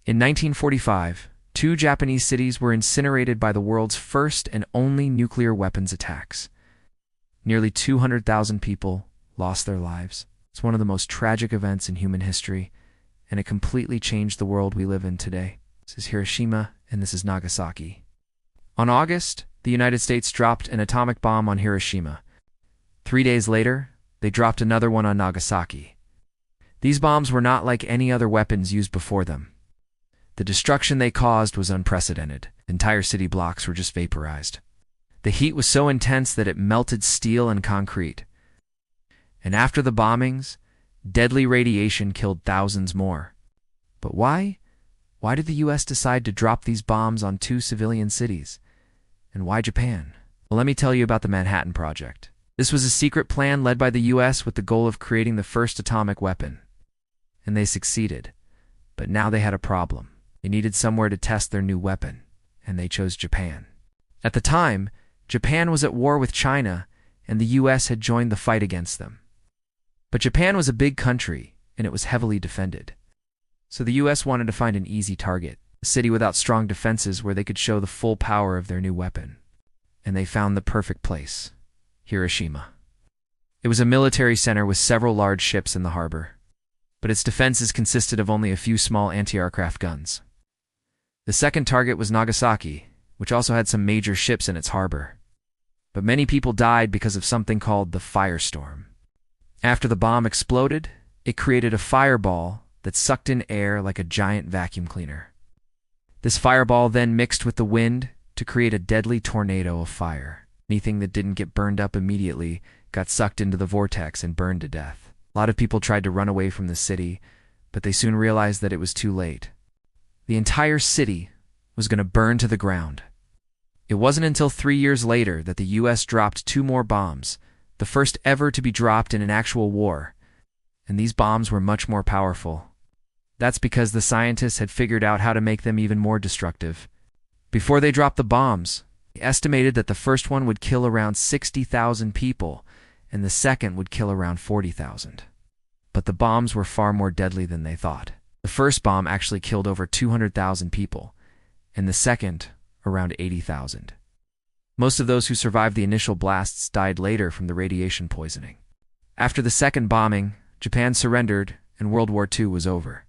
In 1945, two Japanese cities were incinerated by the world's first and only nuclear weapons attacks. Nearly 200,000 people lost their lives. It's one of the most tragic events in human history, and it completely changed the world we live in today. This is Hiroshima, and this is Nagasaki. On August, the United States dropped an atomic bomb on Hiroshima. 3 days later, they dropped another one on Nagasaki. These bombs were not like any other weapons used before them. The destruction they caused was unprecedented. Entire city blocks were just vaporized. The heat was so intense that it melted steel and concrete. And after the bombings, deadly radiation killed thousands more. But why? Why did the U.S. decide to drop these bombs on two civilian cities? And why Japan? Well, let me tell you about the Manhattan Project. This was a secret plan led by the U.S. with the goal of creating the first atomic weapon. And they succeeded. But now they had a problem. They needed somewhere to test their new weapon, and they chose Japan. At the time, Japan was at war with China, and the U.S. had joined the fight against them. But Japan was a big country, and it was heavily defended. So the U.S. wanted to find an easy target, a city without strong defenses where they could show the full power of their new weapon. And they found the perfect place: Hiroshima. It was a military center with several large ships in the harbor, but its defenses consisted of only a few small anti-aircraft guns. The second target was Nagasaki, which also had some major ships in its harbor. But many people died because of something called the firestorm. After the bomb exploded, it created a fireball that sucked in air like a giant vacuum cleaner. This fireball then mixed with the wind to create a deadly tornado of fire. Anything that didn't get burned up immediately got sucked into the vortex and burned to death. A lot of people tried to run away from the city, but they soon realized that it was too late. The entire city was going to burn to the ground. It wasn't until 3 years later that the U.S. dropped 2 more bombs, the first ever to be dropped in an actual war, and these bombs were much more powerful. That's because the scientists had figured out how to make them even more destructive. Before they dropped the bombs, they estimated that the first one would kill around 60,000 people, and the second would kill around 40,000. But the bombs were far more deadly than they thought. The first bomb actually killed over 200,000 people, and the second around 80,000. Most of those who survived the initial blasts died later from the radiation poisoning. After the second bombing, Japan surrendered and World War II was over.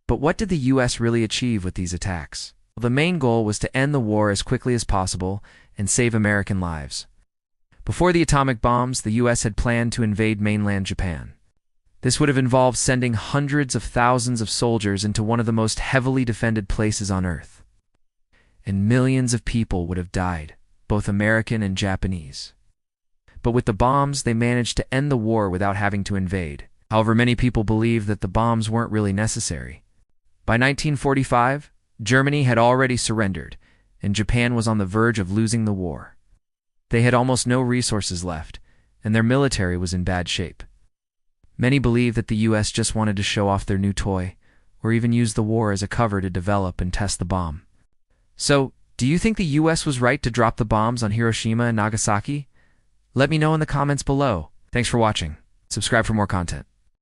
But what did the U.S. really achieve with these attacks? Well, the main goal was to end the war as quickly as possible and save American lives. Before the atomic bombs, the U.S. had planned to invade mainland Japan. This would have involved sending hundreds of thousands of soldiers into one of the most heavily defended places on Earth. And millions of people would have died, both American and Japanese. But with the bombs, they managed to end the war without having to invade. However, many people believe that the bombs weren't really necessary. By 1945, Germany had already surrendered, and Japan was on the verge of losing the war. They had almost no resources left, and their military was in bad shape. Many believe that the U.S. just wanted to show off their new toy, or even use the war as a cover to develop and test the bomb. So, do you think the U.S. was right to drop the bombs on Hiroshima and Nagasaki? Let me know in the comments below. Thanks for watching. Subscribe for more content.